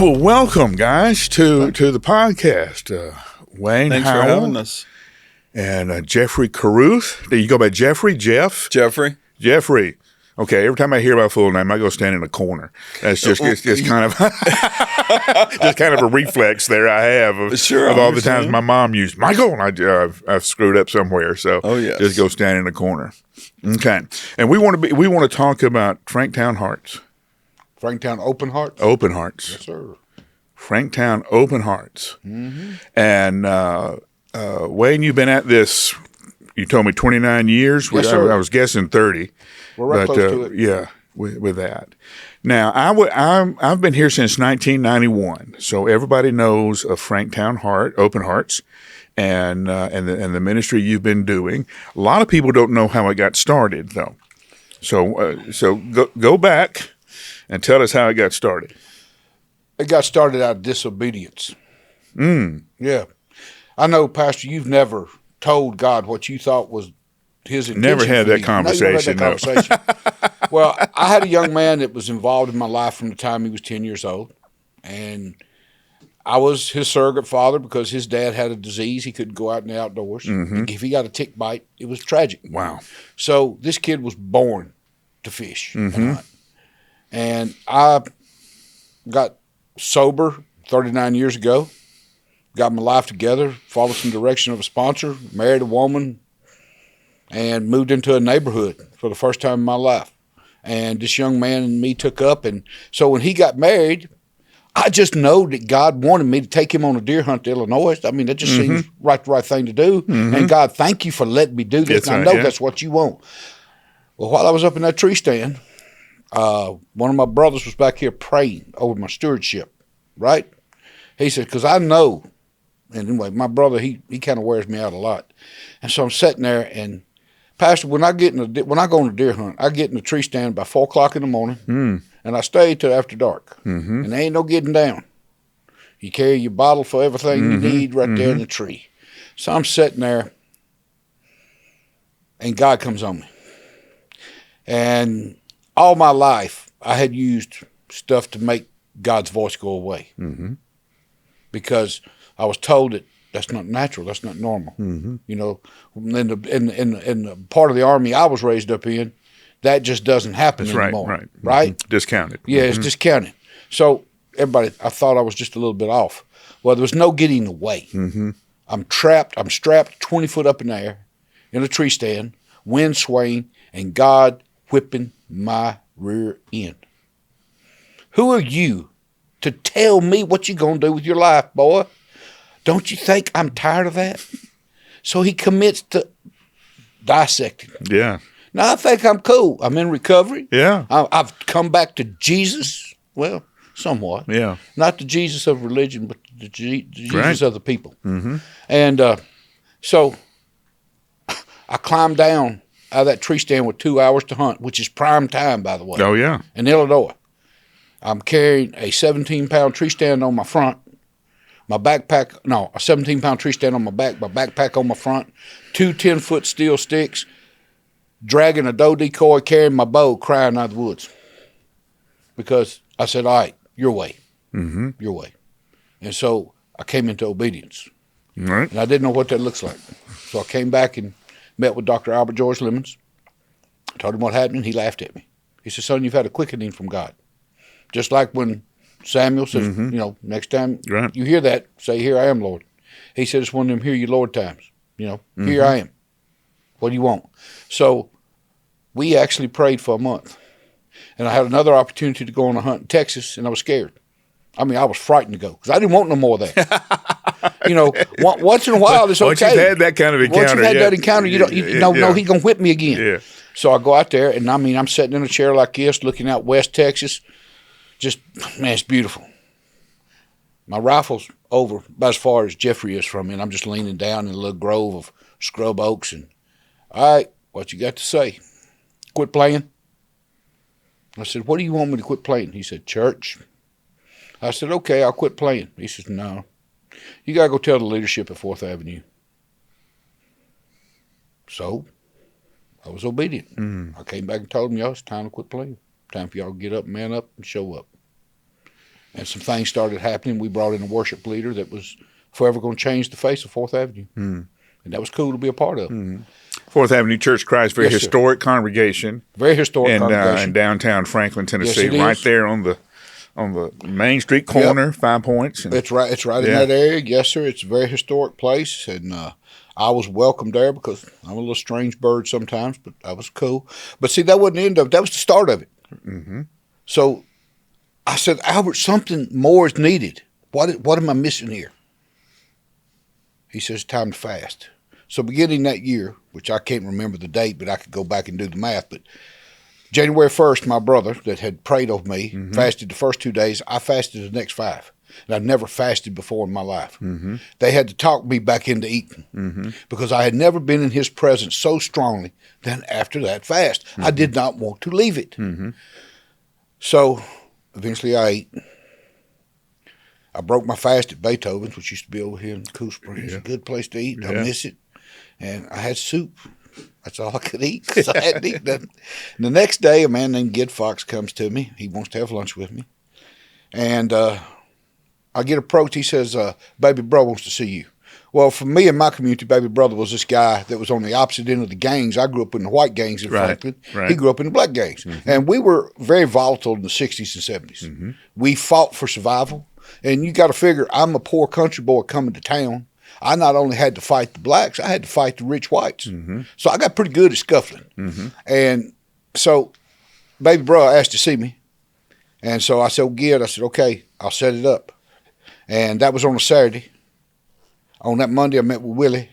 Well, welcome, guys, to the podcast. Wayne Thanks Howell for having us. and Jeffrey Caruth. Do you go by Jeffrey? Jeffrey. Okay, every time I hear my full name, I go stand in a corner. That's just it's kind of just kind of a reflex there I have of all the times my mom used Michael, and I've screwed up somewhere. So just go stand in a corner. Okay, and we want to talk about Franktown Hearts. Franktown Open Hearts? Open Hearts. Yes, sir. Franktown Open Hearts. Mm-hmm. And Wayne, you've been at this, you told me 29 years? Yes, sir. I was guessing 30. We're right close to it. Yeah, with that. Now, I've been here since 1991, so everybody knows of Franktown Open Hearts and the ministry you've been doing. A lot of people don't know how it got started, though. So go back and tell us how it got started. It got started out of disobedience. Yeah. I know, Pastor, you've never told God what you thought was his intention. Never had that conversation. Well, I had a young man that was involved in my life from the time he was 10 years old. And I was his surrogate father because his dad had a disease. He couldn't go out in the outdoors. Mm-hmm. If he got a tick bite, it was tragic. Wow. So this kid was born to fish and hunt. And I got sober 39 years ago, got my life together, followed some direction of a sponsor, married a woman, and moved into a neighborhood for the first time in my life. And this young man and me took up. And so when he got married, I just know that God wanted me to take him on a deer hunt to Illinois. I mean, that just seems the right thing to do. And God, thank you for letting me do this. And I know that's what you want. Well, while I was up in that tree stand, one of my brothers was back here praying over my stewardship, right? He said, because I know, and anyway, my brother, he kind of wears me out a lot. And so I'm sitting there, and Pastor, when I go on a deer hunt, I get in the tree stand by 4 o'clock in the morning, and I stay till after dark. And there ain't no getting down. You carry your bottle for everything you need right there in the tree. So I'm sitting there, and God comes on me. And all my life, I had used stuff to make God's voice go away because I was told that that's not natural, that's not normal. You know, in the part of the Army I was raised up in, that just doesn't happen anymore. Right? Discounted. Yeah, it's discounted. So everybody, I thought I was just a little bit off. Well, there was no getting away. I'm strapped 20 foot up in the air in a tree stand, wind swaying, and God whipping my rear end. Who are you to tell me what you're going to do with your life, boy? Don't you think I'm tired of that? So he commits to dissecting. Yeah. Now I think I'm cool. I'm in recovery. Yeah. I've come back to Jesus. Well, somewhat. Yeah. Not the Jesus of religion, but the Jesus of the people. And so I climbed down out of that tree stand with 2 hours to hunt, which is prime time, by the way. Oh, yeah. In Illinois. I'm carrying a 17-pound tree stand on my front, a 17-pound tree stand on my back, my backpack on my front, 2 10-foot steel sticks, dragging a doe decoy, carrying my bow, crying out of the woods. Because I said, all right, your way. Your way. And so I came into obedience. Right. And I didn't know what that looks like. So I came back and met with Dr. Albert George Lemons, told him what happened, and he laughed at me. He said, son, you've had a quickening from God. Just like when Samuel says, you know, next time you hear that, say, here I am, Lord. He said, it's one of them hear you, Lord times. You know, here I am. What do you want? So we actually prayed for a month. And I had another opportunity to go on a hunt in Texas, and I was scared. I mean, I was frightened to go because I didn't want no more of that. You know, once in a while it's okay. Once you've had that kind of encounter. Once you've had that encounter, you don't know he's going to whip me again. Yeah. So I go out there, and I mean, I'm sitting in a chair like this, looking out West Texas. Just, man, it's beautiful. My rifle's over about as far as Jeffrey is from me, and I'm just leaning down in a little grove of scrub oaks. And, all right, what you got to say? Quit playing? I said, what do you want me to quit playing? He said, church. I said, okay, I'll quit playing. He says, no. You got to go tell the leadership at 4th Avenue. So I was obedient. I came back and told them, y'all, it's time to quit playing. Time for y'all to get up, man up, and show up. and some things started happening. We brought in a worship leader that was forever going to change the face of 4th Avenue. And that was cool to be a part of. 4th Avenue Church of Christ, very Yes, sir. historic congregation. Very historic in congregation. downtown Franklin, Tennessee, Yes, it right is. there on the Main Street corner, 5 Points. And, It's right in Yeah. that area. Yes, sir. It's a very historic place, and I was welcome there because I'm a little strange bird sometimes, but I was cool. But see, that wasn't the end of it. That was the start of it. So I said, Albert, something more is needed. What am I missing here? He says, time to fast. So beginning that year, which I can't remember the date, but I could go back and do the math, but January 1st, my brother that had prayed over me fasted the first 2 days. I fasted the next 5. And I'd never fasted before in my life. They had to talk me back into eating because I had never been in his presence so strongly than after that fast. I did not want to leave it. So eventually I ate. I broke my fast at Beethoven's, which used to be over here in Cool Springs. A good place to eat. I miss it. And I had soup. That's all I could eat because I hadn't eaten nothing. And the next day, a man named Gid Fox comes to me. He wants to have lunch with me. And I get approached. He says, baby bro wants to see you. Well, for me and my community, baby brother was this guy that was on the opposite end of the gangs. I grew up in the white gangs in Franklin. Right. He grew up in the black gangs. And we were very volatile in the 60s and 70s. We fought for survival. And you got to figure, I'm a poor country boy coming to town. I not only had to fight the blacks, I had to fight the rich whites. So I got pretty good at scuffling. And so baby bro asked to see me. And so I said, well, Gid, I said, okay, I'll set it up. And that was on a Saturday. On that Monday, I met with Willie.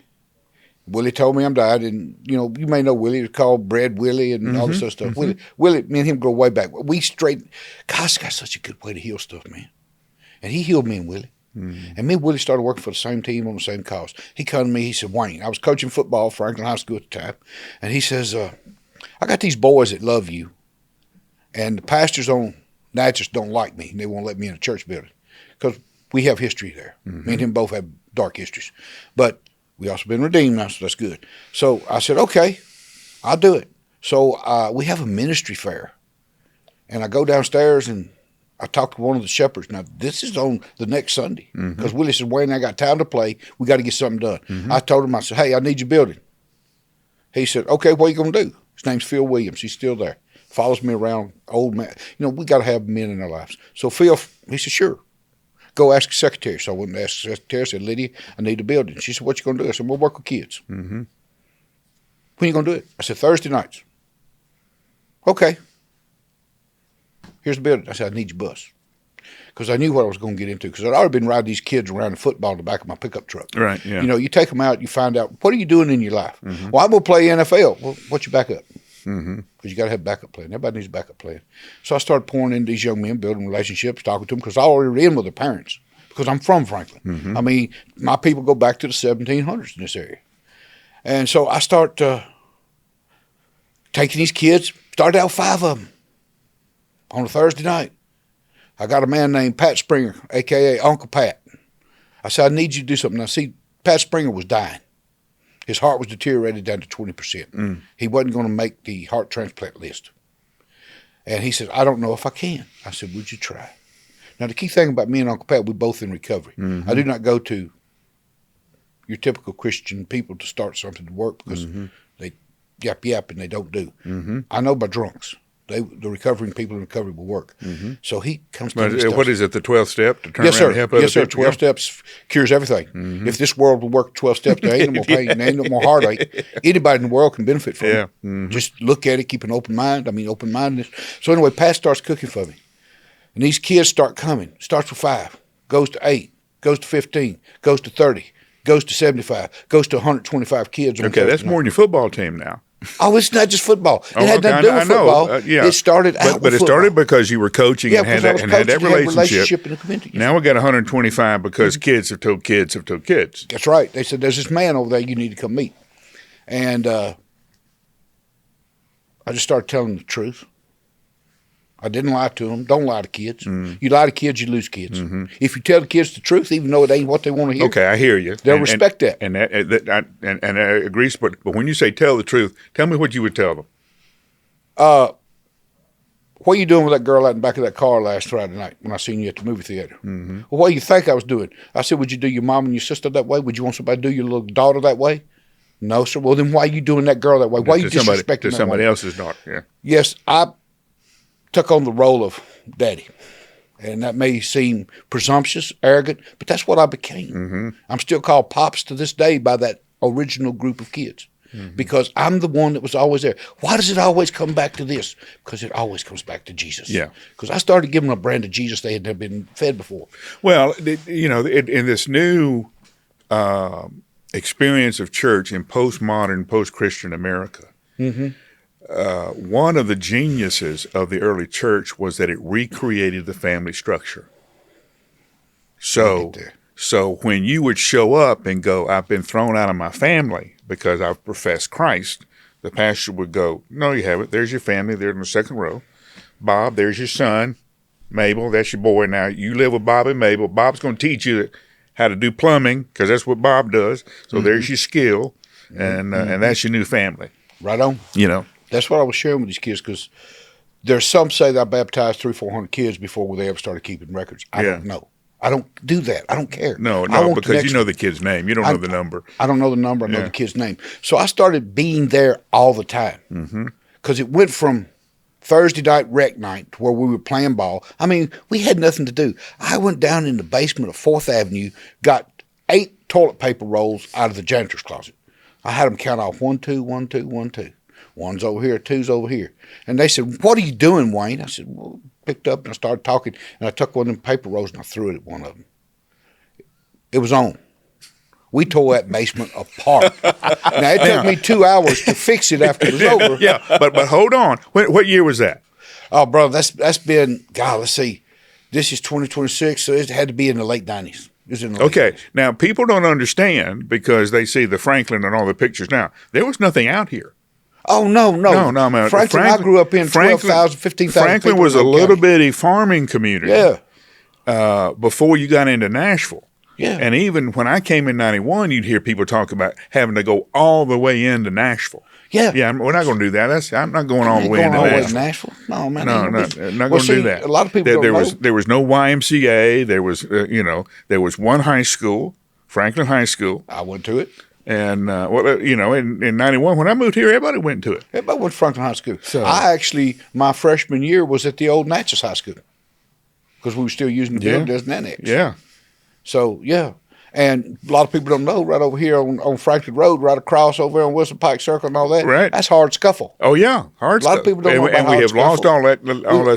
Willie told me I'm died. And, you may know Willie. He was called Bread Willie and all this other stuff. Willie, me and him go way back. God's got such a good way to heal stuff, man. And he healed me and Willie. And me and Willie started working for the same team on the same cause. He come to me, he said, Wayne, I was coaching football, Franklin High School at the time. And he says, I got these boys that love you. And the pastors on Natchez don't like me. And they won't let me in a church building. Because we have history there. Me and him both have dark histories. But we also been redeemed now, so that's good. So I said, okay, I'll do it. So we have a ministry fair. And I go downstairs and I talked to one of the shepherds. Now, this is on the next Sunday. Because Willie said, Wayne, I got time to play. We got to get something done. I told him, I said, hey, I need your building. He said, okay, what are you going to do? His name's Phil Williams. He's still there. Follows me around, old man. We got to have men in our lives. So Phil, he said, sure. Go ask the secretary. So I went and asked the secretary. I said, Lydia, I need a building. She said, what you going to do? I said, we'll work with kids. When are you going to do it? I said, Thursday nights. Okay. Here's the building. I said, I need your bus. Because I knew what I was going to get into. Because I'd already been riding these kids around in football in the back of my pickup truck. Right, yeah. You take them out, you find out, what are you doing in your life? Well, I'm going to play NFL. Well, what's your backup? Because you got to have backup plan. Everybody needs a backup plan. So I started pouring into these young men, building relationships, talking to them, because I already in with their parents. Because I'm from Franklin. I mean, my people go back to the 1700s in this area. And so I start taking these kids, started out 5 of them on a Thursday night. I got a man named Pat Springer, a.k.a. Uncle Pat. I said, I need you to do something. Now, see, Pat Springer was dying. His heart was deteriorated down to 20%. He wasn't going to make the heart transplant list. And he said, I don't know if I can. I said, would you try? Now, the key thing about me and Uncle Pat, we're both in recovery. I do not go to your typical Christian people to start something to work because they yap and they don't do. I know by drunks. The recovering people in recovery will work. So he comes to me. What is it, the 12th step to turn Yes, around sir. and help other Yes, sir. people? 12 steps cures everything. If this world will work 12 steps, there ain't no more pain, there ain't no more heartache. Anybody in the world can benefit from it. Just look at it, keep an open mind. Open-mindedness. So anyway, Pat starts cooking for me. And these kids start coming. Starts with 5, goes to 8, goes to 15, goes to 30, goes to 75, goes to 125 kids. Okay, that's more than your football team now. Oh, it's not just football. It had nothing to do with football. It started out but it started because you were coaching and had that relationship. In the community. Now we got 125 because kids have told kids have told kids. That's right. They said, there's this man over there you need to come meet. And I just started telling them the truth. I didn't lie to them. Don't lie to kids. You lie to kids, you lose kids. If you tell the kids the truth, even though it ain't what they want to hear, okay, I hear you. They'll respect that. And I agree. But when you say tell the truth, tell me what you would tell them. what are you doing with that girl out in the back of that car last Friday night when I seen you at the movie theater? Mm-hmm. Well, what do you think I was doing? I said, would you do your mom and your sister that way? Would you want somebody to do your little daughter that way? No, sir. Well, then why are you doing that girl that way? Why are you disrespecting somebody else's daughter? Yeah. Yes, I took on the role of daddy. And that may seem presumptuous, arrogant, but that's what I became. Mm-hmm. I'm still called Pops to this day by that original group of kids. Because I'm the one that was always there. Why does it always come back to this? Because it always comes back to Jesus. Yeah. Because I started giving them a brand of Jesus they had never been fed before. Well, in this new experience of church in postmodern, post-Christian America, one of the geniuses of the early church was that it recreated the family structure. So when you would show up and go, I've been thrown out of my family because I've professed Christ, the pastor would go, no, you haven't. There's your family. They're in the second row. Bob, there's your son. Mabel, that's your boy. Now, you live with Bob and Mabel. Bob's going to teach you how to do plumbing because that's what Bob does. So there's your skill, and that's your new family. Right on. That's what I was sharing with these kids because there's some say that I baptized 300-400 kids before they ever started keeping records. I don't know. I don't do that. I don't care. No, because you know the kid's name. You don't know the number. I don't know the number. I know the kid's name. So I started being there all the time because it went from Thursday night rec night to where we were playing ball. I mean, we had nothing to do. I went down in the basement of 4th Avenue, got 8 toilet paper rolls out of the janitor's closet. I had them count off 1, 2, 1, 2, 1, 2. One's over here, two's over here. And they said, what are you doing, Wayne? I said, well, picked up and I started talking, and I took one of them paper rolls and I threw it at one of them. It was on. We tore that basement apart. Now, it took me 2 hours to fix it after it was over. Yeah, but hold on. What year was that? Oh, brother, that's been, God, let's see. This is 2026, so it had to be in the late 90s. It was in the late 90s. Now, people don't understand because they see the Franklin and all the pictures now. There was nothing out here. Oh, no. Man. Franklin, I grew up in 12,000, 15,000 Franklin was a little bitty farming community. Yeah. Before you got into Nashville. Yeah. And even when I came in 91, you'd hear people talk about having to go all the way into Nashville. Yeah. Yeah, we're not going to do that. I'm not going all the way into Nashville. No, man. No, not going to do that. A lot of people don't know. There was no YMCA. There was, there was one high school, Franklin High School. I went to it. And, in 91, when I moved here, everybody went to it. Everybody went to Franktown High School. So, I actually, my freshman year was at the old Natchez High School because we were still using the building as an annex. Yeah. So, yeah. And a lot of people don't know, right over here on Franklin Road, right across over on Wilson Pike Circle and all that. Right. That's hard scuffle. Oh, yeah. Hard scuffle. A lot of people don't know about and we have lost all that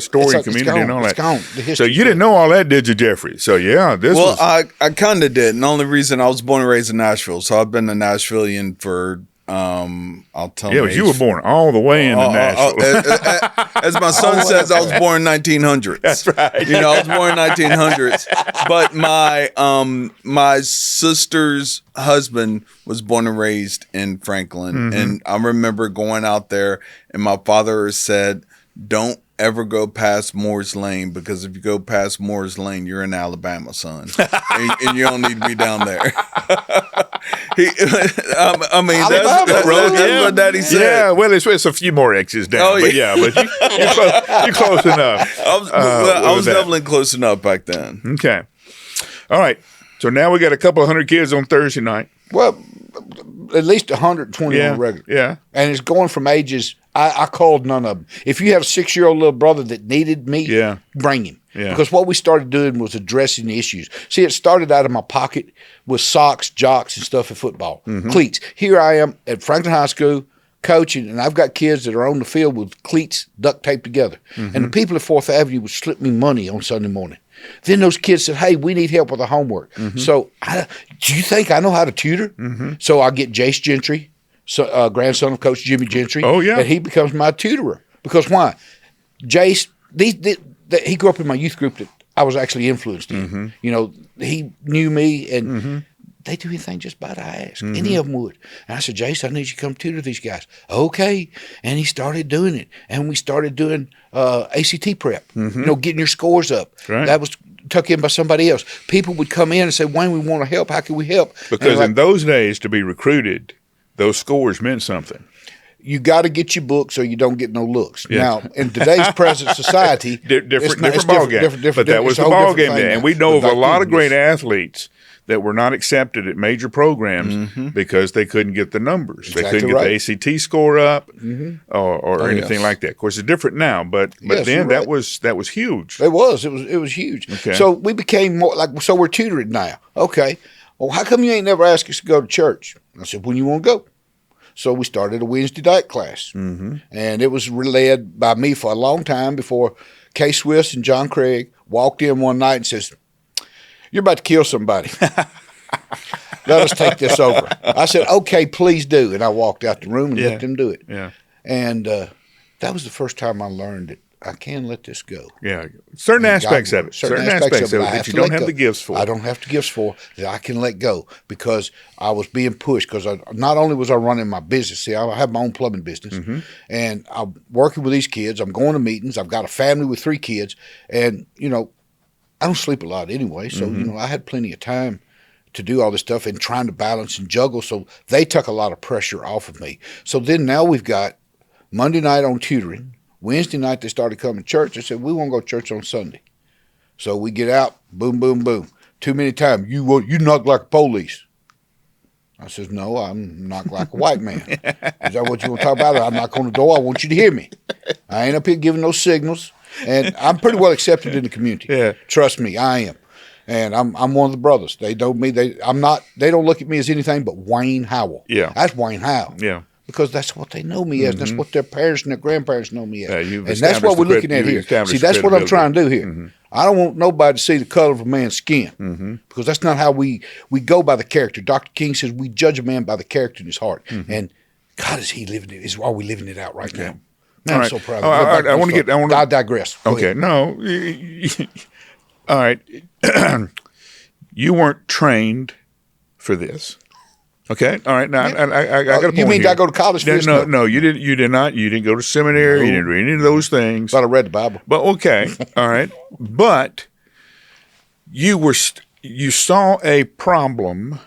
story and community and all that. It's gone. So you didn't know all that, did you, Jeffrey? So, yeah. I kind of did. And the only reason I was born and raised in Nashville. So I've been a Nashvilleian for, I'll tell you. Yeah, but you were born all the way into Nashville. As my son says, I was born in 1900s. That's right. I was born in 1900s. But my sister's husband was born and raised in Franklin. And I remember going out there, and my father said, don't ever go past Moore's Lane, because if you go past Moore's Lane, you're in Alabama, son. and you don't need to be down there. That's what Daddy said. Yeah, well, it's a few more X's down. But you're close enough. I was definitely close enough back then. Okay. All right. So now we got a couple of hundred kids on Thursday night. Well, at least 120 on the regular. Yeah. And it's going from ages. I called none of them. If you have a 6-year-old little brother that needed me, bring him. Yeah. Because what we started doing was addressing the issues. See, it started out of my pocket with socks, jocks, and stuff in football. Cleats. Here I am at Franktown High School coaching, and I've got kids that are on the field with cleats duct taped together. And the people at 4th Avenue would slip me money on Sunday morning. Then those kids said, hey, we need help with the homework. So do you think I know how to tutor? So I get Jace Gentry, grandson of Coach Jimmy Gentry. Oh, yeah. And he becomes my tutorer. Because why? Jace, he grew up in my youth group that I was actually influenced in. He knew me, and they do anything just about I ask. Any of them would. And I said, Jace, I need you to come tutor these guys. Okay. And he started doing it. And we started doing ACT prep, getting your scores up. Right. That was tucked in by somebody else. People would come in and say, Wayne, we want to help. How can we help? Because in those days, to be recruited, those scores meant something. you got to get your books or you don't get no looks. Yeah. Now, in today's present society, different ball game. But that was the ball game then. And we know of a lot of great athletes that were not accepted at major programs because they couldn't get the numbers. Exactly, they couldn't get the ACT score up or anything like that. Of course, it's different now, but then that was huge. It was huge. Okay. So we became more like, so we're tutoring now. Okay. Well, how come you ain't never asked us to go to church? I said, when you want to go? So we started a Wednesday night class. And it was led by me for a long time before Kay Swiss and John Craig walked in one night and says, you're about to kill somebody. Let us take this over. I said, okay, please do. And I walked out the room and let them do it. Yeah. And that was the first time I learned that I can let this go. Yeah. Certain aspects of it. Certain aspects of it that you don't have the gifts for. I don't have the gifts for that I can let go because I was being pushed because not only was I running my business, see, I have my own plumbing business, and I'm working with these kids. I'm going to meetings. I've got a family with 3 kids, and, I don't sleep a lot anyway, so, I had plenty of time to do all this stuff and trying to balance and juggle, so they took a lot of pressure off of me. So then now we've got Monday night on tutoring. Wednesday night they started coming to church. I said, we want to go to church on Sunday. So we get out, boom, boom, boom. Too many times, you knock like a police. I says, no, I'm knocked like a white man. Is that what you want to talk about? I knock on the door. I want you to hear me. I ain't up here giving no signals. And I'm pretty well accepted in the community. Yeah. Trust me, I am. And I'm one of the brothers. They know me. They don't look at me as anything but Wayne Howell. Yeah. That's Wayne Howell. Yeah. Because that's what they know me as. That's what their parents and their grandparents know me as. And that's what we're looking at here. See, that's what I'm trying to do here. I don't want nobody to see the color of a man's skin because that's not how we go by the character. Dr. King says we judge a man by the character in his heart. And God, is he living it? Are we living it out right now? I'm so proud of you. I digress. Okay, no. All right. You weren't trained for this. Okay. All right. Now I got a point. You mean here. I go to college for this? No, you didn't. You did not. You didn't go to seminary. No. You didn't read any of those things. But I read the Bible. But okay. All right. But you saw a problem,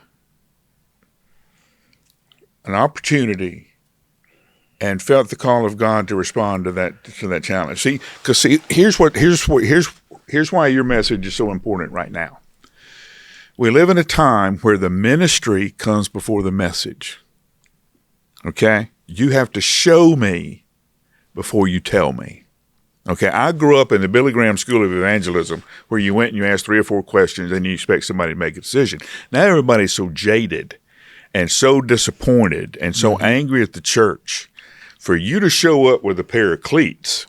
an opportunity, and felt the call of God to respond to that challenge. Because here's why your message is so important right now. We live in a time where the ministry comes before the message. Okay? You have to show me before you tell me. Okay? I grew up in the Billy Graham School of Evangelism where you went and you asked 3 or 4 questions and you expect somebody to make a decision. Now everybody's so jaded and so disappointed and so angry at the church. For you to show up with a pair of cleats,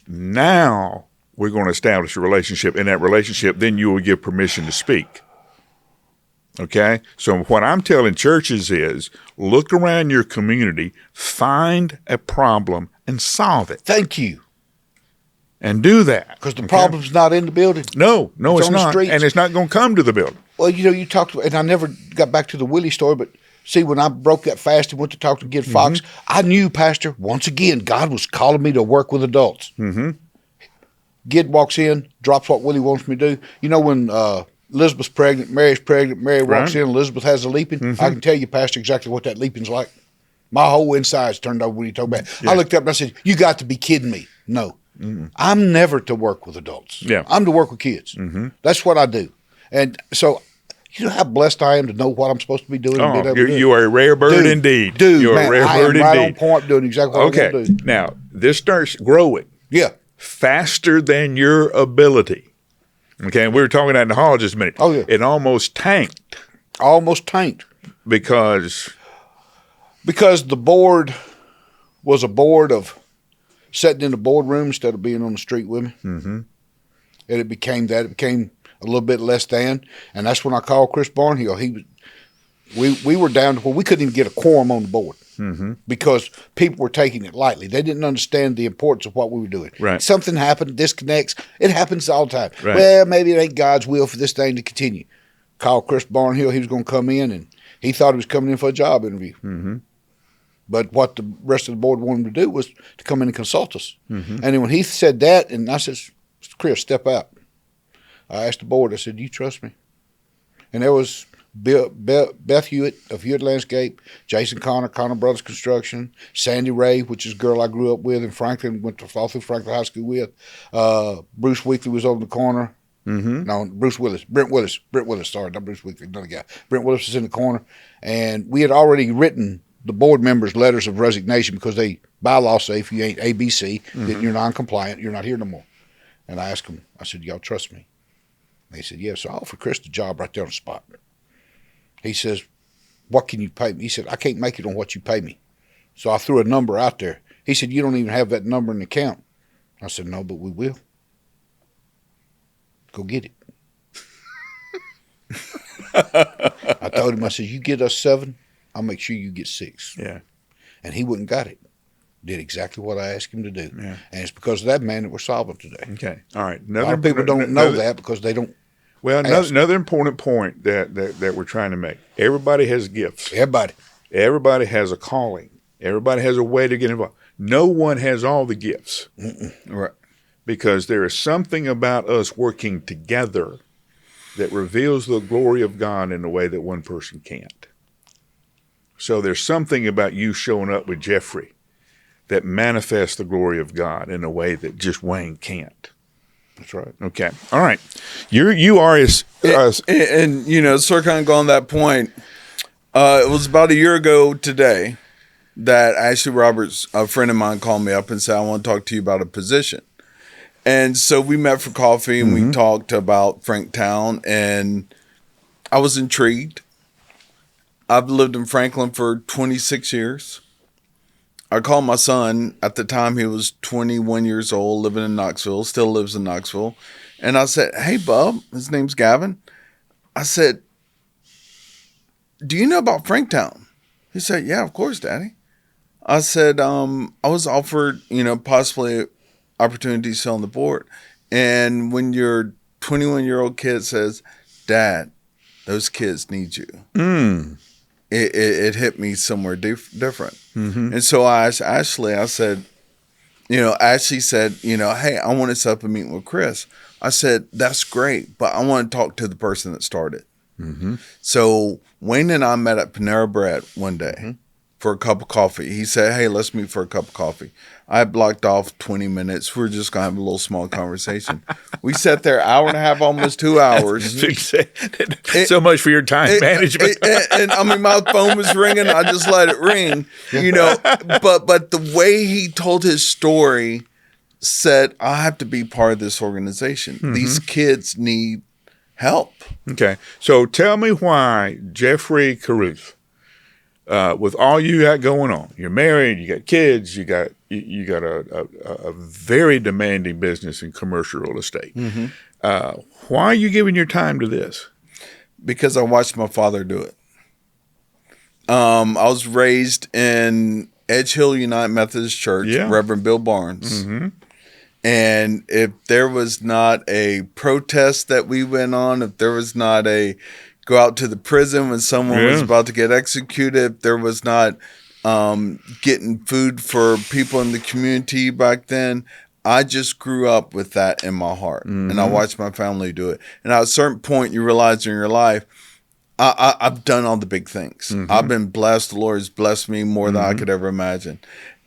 now we're going to establish a relationship. In that relationship, then you will give permission to speak. Okay? So what I'm telling churches is look around your community, find a problem, and solve it. Thank you. And do that. Because the problem's not in the building. No, it's on not. The streets. And it's not going to come to the building. Well, you talked about, and I never got back to the Willie story, but see, when I broke that fast and went to talk to Gid Fox, I knew, Pastor, once again, God was calling me to work with adults. Gid walks in, drops what Willie wants me to do. You know when Elizabeth's pregnant, Mary's pregnant, Mary walks in, Elizabeth has a leaping. I can tell you, Pastor, exactly what that leaping's like. My whole insides turned over when he told me that. I looked up and I said, you got to be kidding me. No. I'm never to work with adults. I'm to work with kids. That's what I do. And so, you know how blessed I am to know what I'm supposed to be doing? You are a rare bird indeed. You're a rare bird indeed. I am right on point doing exactly what I want to do. Now, this starts growing. Faster than your ability. Okay, and we were talking that in the hall just a minute. It almost tanked. Because the board was a board of sitting in the boardroom instead of being on the street with me. And it became that. It became a little bit less than. And that's when I called Chris Barnhill. We were down to where we couldn't even get a quorum on the board. Because people were taking it lightly. They didn't understand the importance of what we were doing. Something happened, disconnects. It happens all the time. Well, maybe it ain't God's will for this thing to continue. Called Chris Barnhill. He was going to come in, and he thought he was coming in for a job interview. But what the rest of the board wanted him to do was to come in and consult us. And then when he said that, and I said, Chris, step out. I asked the board, I said, do you trust me? And there was Beth Hewitt of Hewitt Landscape, Jason Connor Brothers Construction, Sandy Ray, which is a girl I grew up with in Franklin, went to fall through Franklin High School with. Bruce Weekly was over the corner. Mm-hmm. No, Brent Willis, sorry, not Bruce Weekly, another guy. Brent Willis was in the corner. And we had already written the board members letters of resignation because they, by law, say if you ain't ABC, then you're non-compliant, you're not here no more. And I asked them, I said, y'all trust me? And they said, yeah. So I offered Chris the job right there on the spot. He says, what can you pay me? He said, I can't make it on what you pay me. So I threw a number out there. He said, you don't even have that number in the account. I said, no, but we will. Go get it. I told him, I said, you get us 7, I'll make sure you get 6. Yeah. And he wouldn't got it. Did exactly what I asked him to do. Yeah. And it's because of that man that we're solvent today. Okay. All right. A lot of people don't know that because they don't. Well, another important point that we're trying to make. Everybody has gifts. Everybody has a calling. Everybody has a way to get involved. No one has all the gifts. Right. Because there is something about us working together that reveals the glory of God in a way that one person can't. So there's something about you showing up with Jeffrey that manifests the glory of God in a way that just Wayne can't. That's right. Okay. All right. You are as and you know, sort of kind of go on that point. It was about a year ago today that Ashley Roberts, a friend of mine, called me up and said, I want to talk to you about a position. And so we met for coffee and we talked about Franktown, and I was intrigued. I've lived in Franklin for 26 years. I called my son. At the time, he was 21 years old, living in Knoxville, still lives in Knoxville. And I said, hey, bub, his name's Gavin. I said, do you know about Franktown? He said, yeah, of course, Daddy. I said, I was offered, possibly opportunities to sit on the board. And when your 21-year-old kid says, Dad, those kids need you. It hit me somewhere different. And so I asked Ashley, I said, Ashley said, hey, I want to set up a meeting with Chris. I said, that's great, but I want to talk to the person that started. So Wayne and I met at Panera Bread one day for a cup of coffee. He said, hey, let's meet for a cup of coffee. I blocked off 20 minutes. We're just going to have a little small conversation. We sat there hour and a half, almost 2 hours. So much for your time management. And I mean, my phone was ringing. I just let it ring, but the way he told his story said, I have to be part of this organization. These kids need help. Okay. So tell me why Jeffrey Caruth, with all you got going on, you're married, you got kids, you got a very demanding business in commercial real estate. Why are you giving your time to this? Because I watched my father do it. I was raised in Edge Hill United Methodist Church, Reverend Bill Barnes. And if there was not a protest that we went on, if there was not a go out to the prison when someone was about to get executed, if there was not getting food for people in the community back then, I just grew up with that in my heart. And I watched my family do it. And at a certain point, you realize in your life, I've done all the big things. I've been blessed. The Lord has blessed me more than I could ever imagine.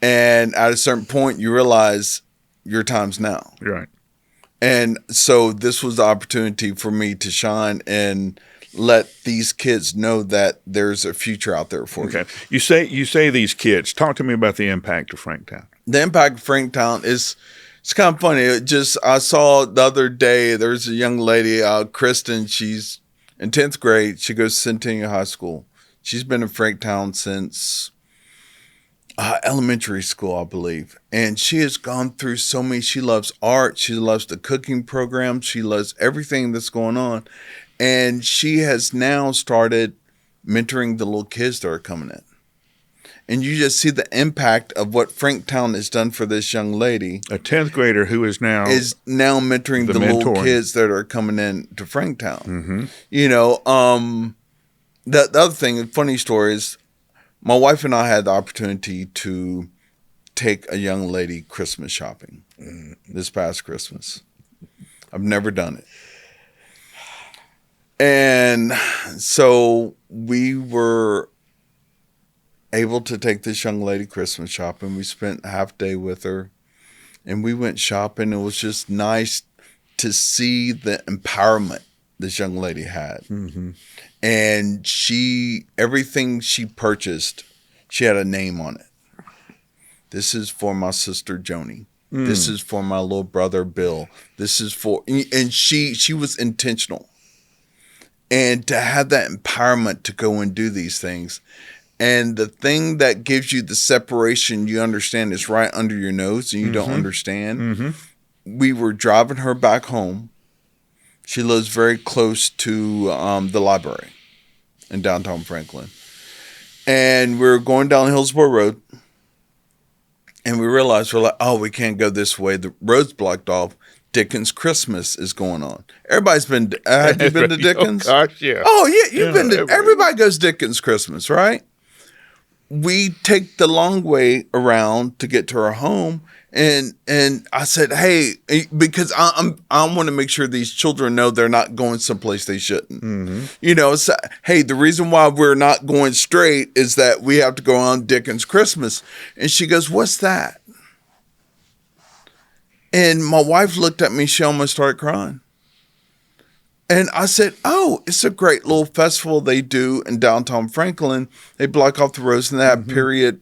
And at a certain point, you realize your time's now. Right. And so this was the opportunity for me to shine and let these kids know that there's a future out there for you. You say these kids. Talk to me about the impact of Franktown. The impact of Franktown it's kind of funny. I saw the other day, there's a young lady, Kristen, she's in 10th grade. She goes to Centennial High School. She's been in Franktown since elementary school, I believe. And she has gone through so many. She loves art. She loves the cooking program. She loves everything that's going on. And she has now started mentoring the little kids that are coming in. And you just see the impact of what Franktown has done for this young lady. A 10th grader who is now mentoring the little kids that are coming in to Franktown. The other thing, a funny story is, my wife and I had the opportunity to take a young lady Christmas shopping this past Christmas. I've never done it. And so we were able to take this young lady Christmas shopping. We spent a half day with her, and we went shopping. It was just nice to see the empowerment this young lady had. Mm-hmm. And everything she purchased, she had a name on it. This is for my sister Joni. This is for my little brother Bill. This is for, and she was intentional. And to have that empowerment to go and do these things. And the thing that gives you the separation you understand is right under your nose and you don't understand. Mm-hmm. We were driving her back home. She lives very close to the library in downtown Franklin. And we were going down Hillsborough Road. And we realized, we're like, oh, we can't go this way. The road's blocked off. Dickens Christmas is going on. Everybody's been, have you been to Dickens? Oh, gosh, yeah. Oh, yeah, you've been to, everybody goes Dickens Christmas, right? We take the long way around to get to our home. And I said, hey, because I want to make sure these children know they're not going someplace they shouldn't. Mm-hmm. You know, so, hey, the reason why we're not going straight is that we have to go on Dickens Christmas. And she goes, what's that? And my wife looked at me. She almost started crying. And I said, oh, it's a great little festival they do in downtown Franklin. They block off the roads and they have period,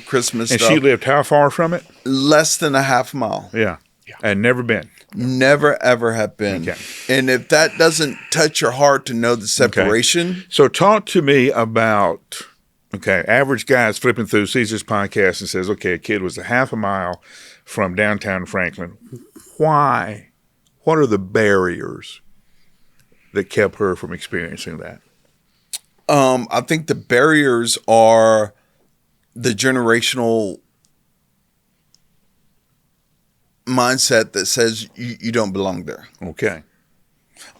Christmas and stuff. she lived how far from it? Less than a half mile. Yeah. And never been. Never, ever have been. Okay. And if that doesn't touch your heart to know the separation. Okay. So talk to me about, average guy's flipping through, sees this podcast and says, okay, a kid was a half a mile from downtown Franklin. Why? What are the barriers that kept her from experiencing that? I think the barriers are the generational mindset that says you don't belong there. Okay.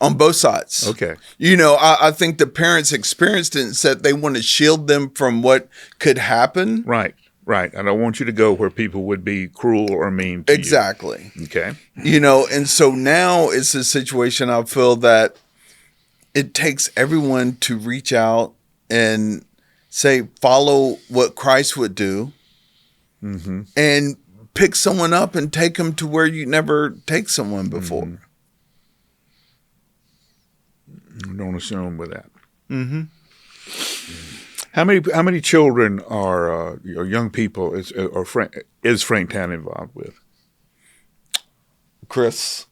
On both sides. Okay. I think the parents experienced it and said they want to shield them from what could happen. Right. I don't want you to go where people would be cruel or mean to exactly. you. Okay. And so now it's a situation I feel that it takes everyone to reach out and say, follow what Christ would do, and pick someone up and take them to where you never take someone before. Don't assume with that. How many children are young people is Franktown involved with? Chris,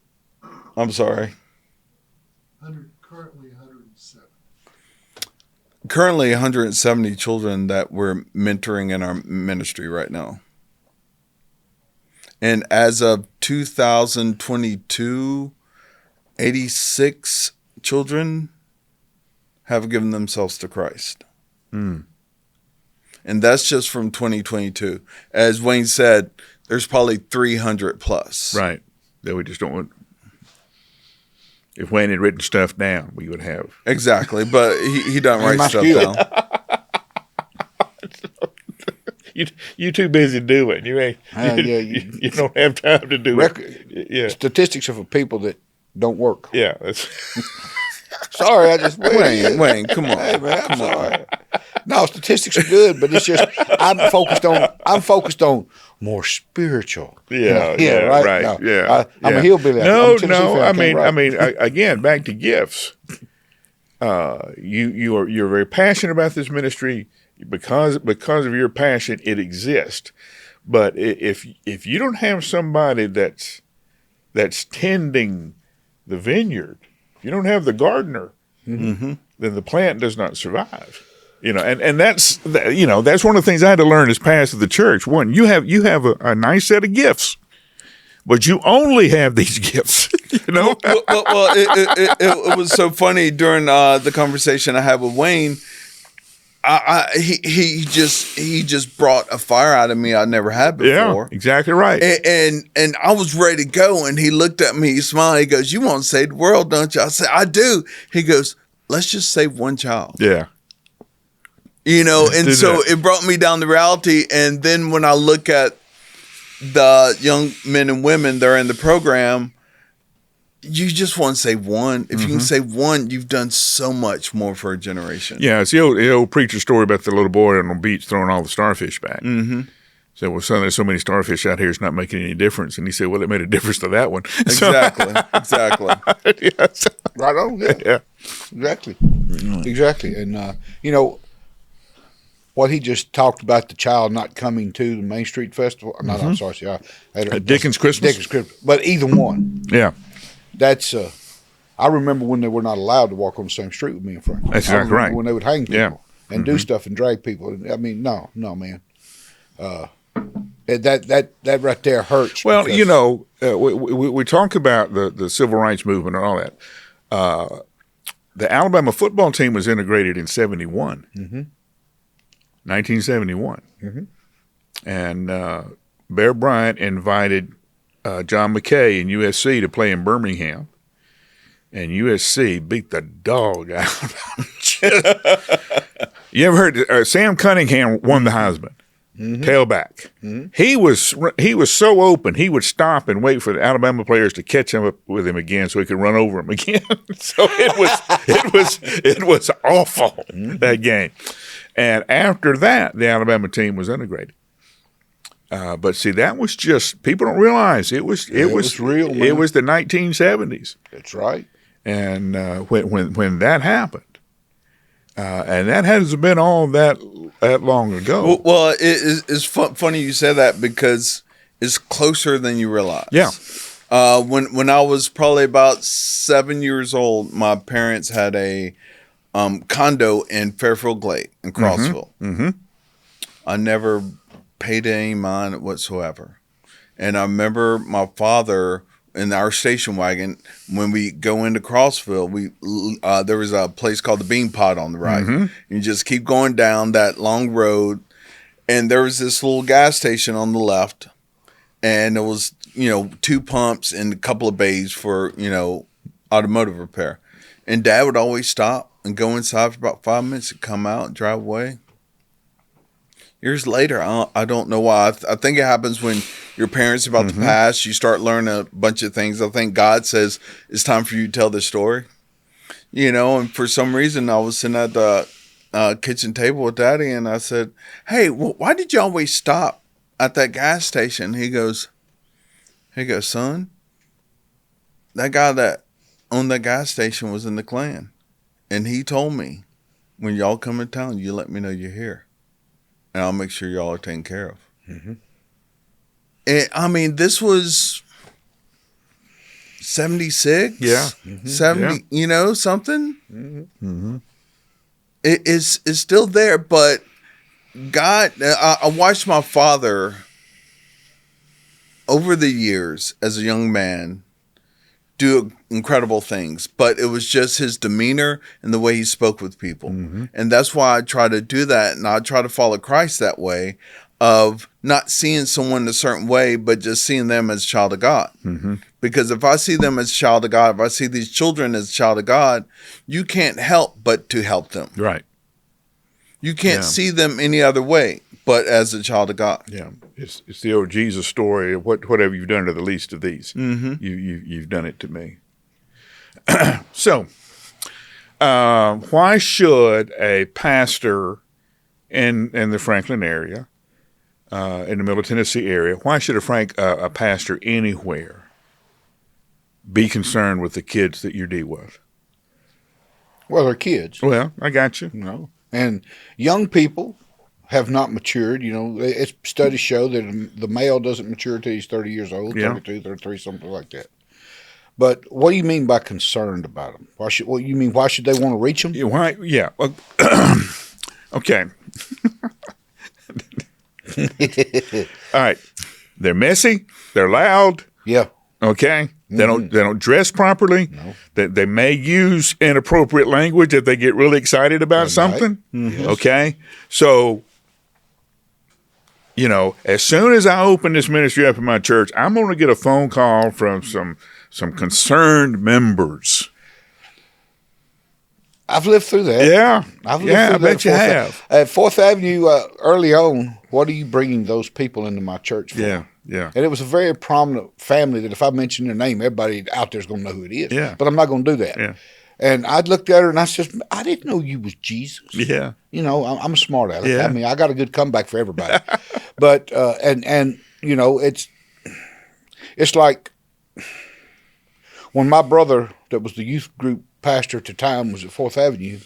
I'm sorry. Currently 170 children that we're mentoring in our ministry right now. And as of 2022, 86 children have given themselves to Christ. And that's just from 2022. As Wayne said, there's probably 300 plus. Right. That we just don't want. If Wayne had written stuff down, we would have. Exactly. But he doesn't write stuff down. You too busy doing. You ain't. You don't have time to do it. Yeah. Statistics are for people that don't work. Yeah. That's sorry, I just Wayne, come on. Hey man, I'm sorry. No, statistics are good, but it's just I'm focused on more spiritual. Yeah, right. No, yeah, I'm a hillbilly. No. I mean, again, back to gifts. You're very passionate about this ministry because of your passion. It exists, but if you don't have somebody that's tending the vineyard, if you don't have the gardener, then the plant does not survive. And that's that's one of the things I had to learn as pastor of the church. One, you have a nice set of gifts, but you only have these gifts. Well, it was so funny during the conversation I had with Wayne. He just brought a fire out of me I never had before. Yeah, exactly right. And I was ready to go, and he looked at me, he smiled, he goes, "You want to save the world, don't you?" I said, "I do." He goes, "Let's just save one child." Yeah. And so it brought me down to reality. And then when I look at the young men and women that are in the program, you just want to save one. If you can save one, you've done so much more for a generation. Yeah, it's the old preacher story about the little boy on the beach throwing all the starfish back. Mm-hmm. So, well, son, there's so many starfish out here, it's not making any difference. And he said, well, it made a difference to that one. Exactly. Exactly. Yes. Right on. Yeah. Yeah. Exactly. Exactly. And, what he just talked about, the child not coming to the Main Street Festival. Not, I'm sorry. Dickens Christmas? Dickens Christmas. But either one. Yeah. That's, I remember when they were not allowed to walk on the same street with me and Frank. That's exactly right. When they would hang people and do Mm-hmm. stuff and drag people. I mean, no, man. That right there hurts. Well, because- we talk about the civil rights movement and all that. The Alabama football team was integrated in 71. 1971. And Bear Bryant invited John McKay and USC to play in Birmingham. And USC beat the dog out of them. You ever heard Sam Cunningham won the Heisman? Tailback. He was so open, he would stop and wait for the Alabama players to catch him up with him again so he could run over him again. So it was awful, that game. And after that, the Alabama team was integrated. But see, that was just, people don't realize it was real, man. It was the 1970s. That's right. And when that happened, and that hasn't been all that long ago. Well, it's funny you said that because it's closer than you realize. Yeah. When I was probably about 7 years old, my parents had a condo in Fairfield Glade in Crossville. I never paid any mind whatsoever. And I remember my father in our station wagon, when we go into Crossville, there was a place called the Bean Pot on the right. You just keep going down that long road, and there was this little gas station on the left, and it was, 2 pumps and a couple of bays for, automotive repair. And Dad would always stop and go inside for about 5 minutes and come out and drive away. Years later, I don't know why. I think it happens when your parents are about to pass. You start learning a bunch of things. I think God says it's time for you to tell this story. And for some reason, I was sitting at the kitchen table with Daddy, and I said, hey, why did you always stop at that gas station? He goes, son, that guy that owned that gas station was in the Klan. And he told me, when y'all come in town, you let me know you're here. And I'll make sure y'all are taken care of. And I mean, this was 76. Yeah. 70, something. It's still there, but God, I watched my father over the years as a young man do incredible things, but it was just his demeanor and the way he spoke with people. And that's why I try to do that. And I try to follow Christ that way, of not seeing someone a certain way, but just seeing them as a child of God. Because if I see them as a child of God, if I see these children as a child of God, you can't help but to help them. Right. You can't see them any other way but as a child of God. Yeah. It's the old Jesus story. Whatever you've done to the least of these, you've done it to me. So, why should a pastor in the Franklin area, in the Middle Tennessee area, why should a pastor anywhere be concerned with the kids that you deal with? Well, they're kids. Well, I got you. And young people have not matured. Studies show that the male doesn't mature until he's 30 years old, 32, 33, something like that. But what do you mean by concerned about them? Why should they want to reach them? Yeah, why? Yeah. Well, okay. All right. They're messy. They're loud. Yeah. Okay. They don't dress properly. No. They may use inappropriate language if they get really excited about something. Yes. Okay. So, as soon as I open this ministry up in my church, I'm going to get a phone call from some concerned members. I've lived through that. Yeah. I've lived through I bet you have. At 4th Avenue, early on, what are you bringing those people into my church for? Yeah. Yeah. And it was a very prominent family that if I mention their name, everybody out there is going to know who it is. Yeah. But I'm not going to do that. Yeah. And I looked at her and I said, I didn't know you was Jesus. Yeah. You know, I'm a smart aleck. Yeah. I mean, I got a good comeback for everybody. But, and you know, it's like when my brother that was the youth group pastor at the time was at 4th Avenue,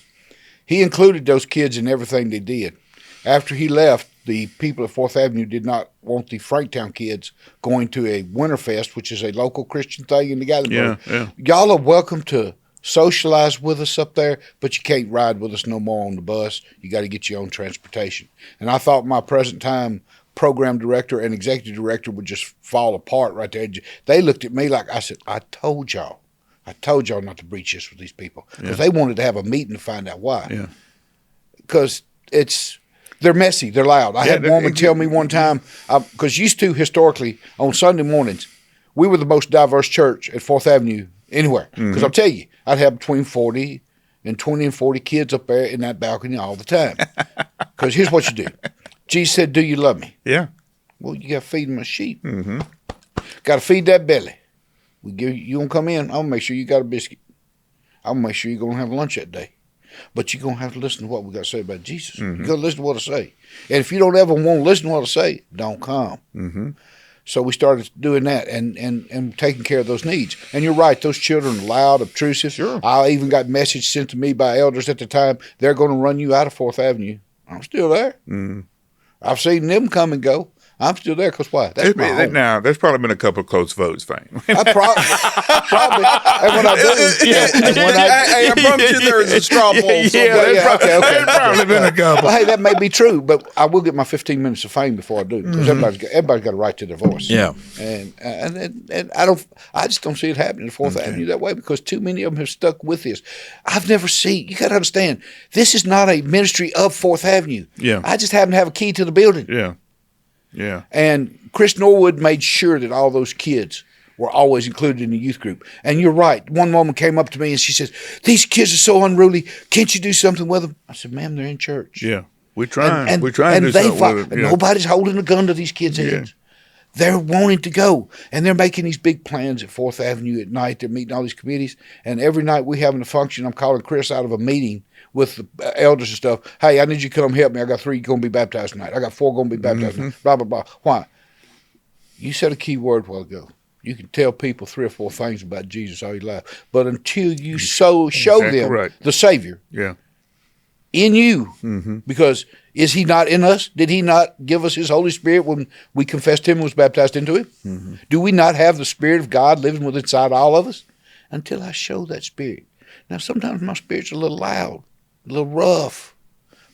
he included those kids in everything they did. After he left, the people at 4th Avenue did not want the Franktown kids going to a Winterfest, which is a local Christian thing in the Gatlinburg. Yeah. Y'all are welcome to socialize with us up there, but you can't ride with us no more on the bus. You got to get your own transportation. And I thought my present time program director and executive director would just fall apart right there. They looked at me like, I said, I told y'all not to breach this with these people. Because they wanted to have a meeting to find out why. Yeah. Because they're messy, they're loud. I had a woman tell me one time, because used to historically, on Sunday mornings, we were the most diverse church at 4th Avenue anywhere. Because I'll tell you, I'd have between 40 and 20 and 40 kids up there in that balcony all the time. Because here's what you do. Jesus said, do you love me? Yeah. Well, you got to feed my sheep. Got to feed that belly. You going to come in, I'm going to make sure you got a biscuit. I'm going to make sure you're going to have lunch that day. But you're going to have to listen to what we got to say about Jesus. You got to listen to what I say. And if you don't ever want to listen to what I say, don't come. So we started doing that and taking care of those needs. And you're right, those children are loud, obtrusive. Sure. I even got message sent to me by elders at the time, they're going to run you out of 4th Avenue. I'm still there. I've seen them come and go. I'm still there because why? That's my home. Now, there's probably been a couple of close votes, Frank. I probably. And when I do, Hey, I promise you there is a straw poll. There's probably been a couple. Well, hey, that may be true, but I will get my 15 minutes of fame before I do, because everybody's got a right to their voice. Yeah. And I just don't see it happening at 4th Avenue that way, because too many of them have stuck with this. I've never seen. You got to understand, this is not a ministry of 4th Avenue. Yeah. I just happen to have a key to the building. Yeah. Yeah. And Chris Norwood made sure that all those kids were always included in the youth group. And you're right. One woman came up to me and she says, these kids are so unruly. Can't you do something with them? I said, ma'am, they're in church. Yeah. We're trying. And we're trying to do something with it. Yeah. Nobody's holding a gun to these kids' heads. They're wanting to go. And they're making these big plans at 4th Avenue at night. They're meeting all these committees. And every night we having a function, I'm calling Chris out of a meeting with the elders and stuff. Hey, I need you to come help me. I got 3 going to be baptized tonight. I got 4 going to be baptized tonight. Blah, blah, blah. Why? You said a key word a while ago. You can tell people 3 or 4 things about Jesus all your life. But until you show them the Savior in you, because is he not in us? Did he not give us his Holy Spirit when we confessed him and was baptized into him? Do we not have the Spirit of God living within inside all of us? Until I show that Spirit. Now, sometimes my spirit's a little loud, a little rough,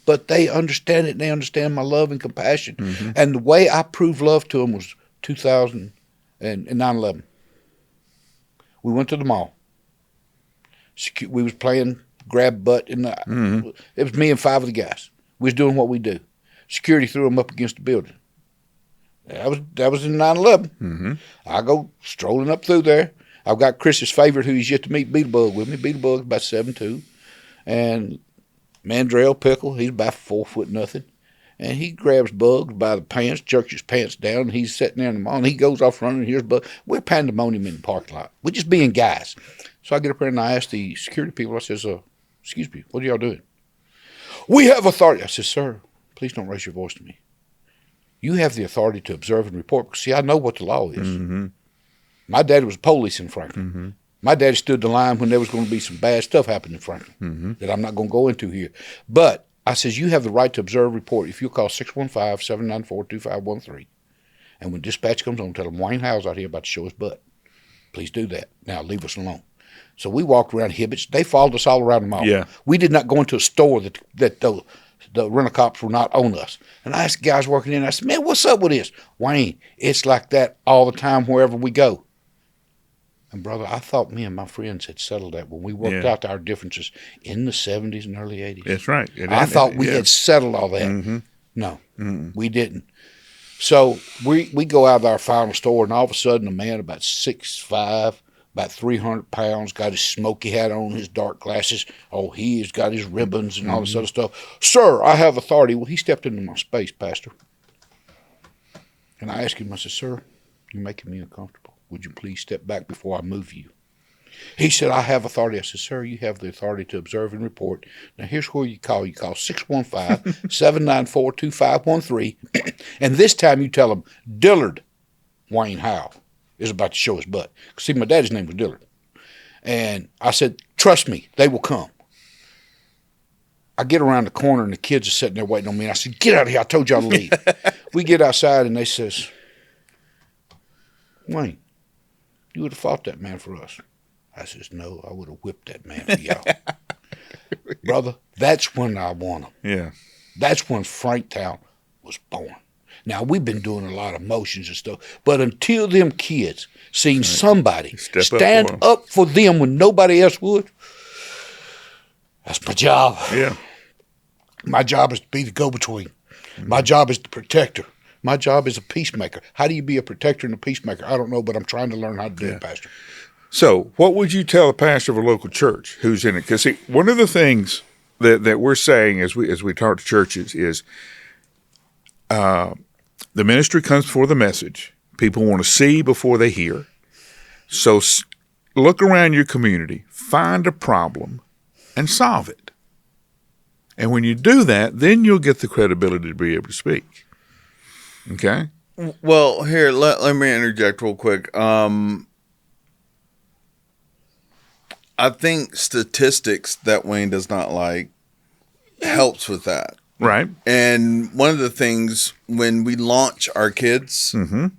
but they understand it, and they understand my love and compassion. And the way I proved love to them was 2000 and 9/11. We went to the mall. We was playing grab butt in the. It was me and 5 of the guys. We was doing what we do. Security threw them up against the building. That was in 9/11. I go strolling up through there. I've got Chris's favorite, who he's yet to meet, Beetlebug, with me. Beetlebug's about 7'2", and Mandrell Pickle, he's about 4 foot nothing. And he grabs Bugs by the pants, jerks his pants down, and he's sitting there in the mall, and he goes off running, and here's Bug. We're pandemonium in the parking lot. We're just being guys. So I get up there and I ask the security people, I says, excuse me, what are y'all doing? We have authority. I says, sir, please don't raise your voice to me. You have the authority to observe and report, because, see, I know what the law is. My daddy was police in Franklin. My daddy stood the line when there was going to be some bad stuff happening in Franklin that I'm not going to go into here. But I says, you have the right to observe, report. If you call 615-794-2513, and when dispatch comes on, tell them Wayne Howell's out here about to show his butt. Please do that. Now leave us alone. So we walked around Hibbett's. They followed us all around the mall. Yeah. We did not go into a store that the rent-a-cops were not on us. And I asked the guys working in, I said, man, what's up with this? Wayne, it's like that all the time wherever we go. And, brother, I thought me and my friends had settled that when we worked out our differences in the 70s and early 80s. That's right. I thought we had settled all that. No, we didn't. So we go out of our final store, and all of a sudden a man about 6'5", about 300 pounds, got his smoky hat on, his dark glasses. Oh, he's got his ribbons and all this other stuff. Sir, I have authority. Well, he stepped into my space, Pastor. And I asked him, I said, sir, you're making me uncomfortable. Would you please step back before I move you? He said, I have authority. I said, sir, you have the authority to observe and report. Now, here's where you call. You call 615-794-2513. And this time you tell them, Dillard Wayne Howell is about to show his butt. See, my daddy's name was Dillard. And I said, trust me, they will come. I get around the corner and the kids are sitting there waiting on me. And I said, get out of here. I told y'all to leave. We get outside and they says, Wayne, you would have fought that man for us. I says, no, I would have whipped that man for y'all. Brother, that's when I won them. Yeah. That's when Franktown was born. Now, we've been doing a lot of motions and stuff, but until them kids seen somebody stand up for them when nobody else would, that's my job. Yeah. My job is to be the go-between. My job is the protector. My job is a peacemaker. How do you be a protector and a peacemaker? I don't know, but I'm trying to learn how to do it, Pastor. So what would you tell a pastor of a local church who's in it? Because see, one of the things that we're saying as we talk to churches is the ministry comes before the message. People want to see before they hear. So look around your community, find a problem, and solve it. And when you do that, then you'll get the credibility to be able to speak. Okay? Well, here, let me interject real quick. I think statistics that Wayne does not like helps with that. Right. And one of the things when we launch our kids, when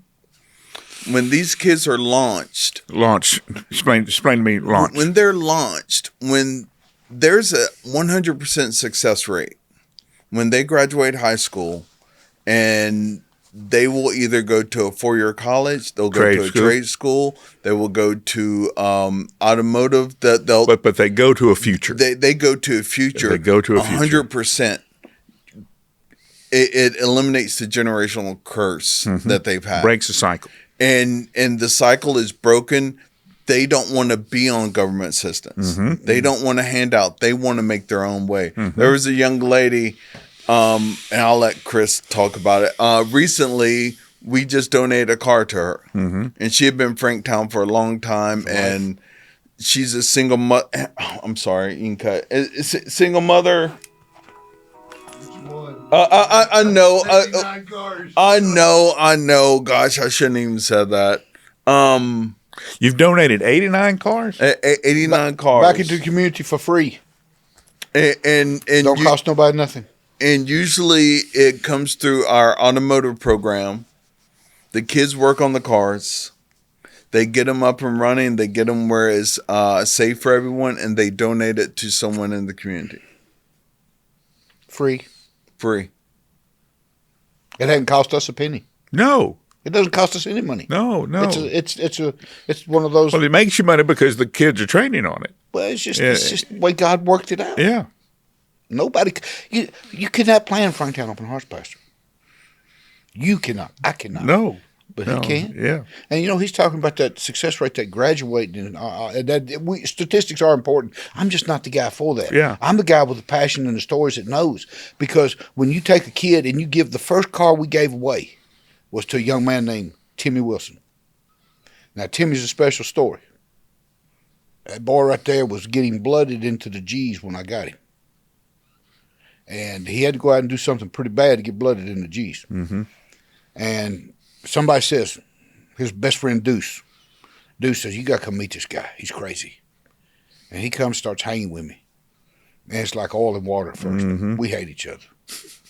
these kids are launched. Explain to me launch. When they're launched, when there's a 100% success rate, when they graduate high school and they will either go to a 4-year college, they'll go to a trade school, they will go to automotive. But they go to a future. They go to a future. They go to a future. 100%. It eliminates the generational curse that they've had. Breaks the cycle. And the cycle is broken. They don't want to be on government assistance. They don't want to hand out. They want to make their own way. There was a young lady. And I'll let Chris talk about it. Recently, we just donated a car to her. And she had been in Franktown for a long time. And she's a single mother. I'm sorry, you can cut. Single mother. I know. I know. Gosh, I shouldn't even said that. You've donated 89 cars? 89 cars. Back into the community for free. And don't cost nobody nothing. And usually it comes through our automotive program. The kids work on the cars. They get them up and running. They get them where it's safe for everyone, and they donate it to someone in the community. Free. It hasn't cost us a penny. No. It doesn't cost us any money. No. It's one of those. Well, it makes you money because the kids are training on it. Well, it's just the way God worked it out. Yeah. Nobody, you cannot plan Franktown Open Hearts, Pastor. You cannot. I cannot. No. But he can. Yeah. And he's talking about that success rate, that graduating, and statistics are important. I'm just not the guy for that. Yeah. I'm the guy with the passion and the stories that knows. Because when you take a kid and you give the first car we gave away was to a young man named Timmy Wilson. Now, Timmy's a special story. That boy right there was getting blooded into the G's when I got him. And he had to go out and do something pretty bad to get blooded in the G's. And somebody says, his best friend Deuce says, you got to come meet this guy. He's crazy. And he comes, starts hanging with me. And it's like oil and water at first. We hate each other.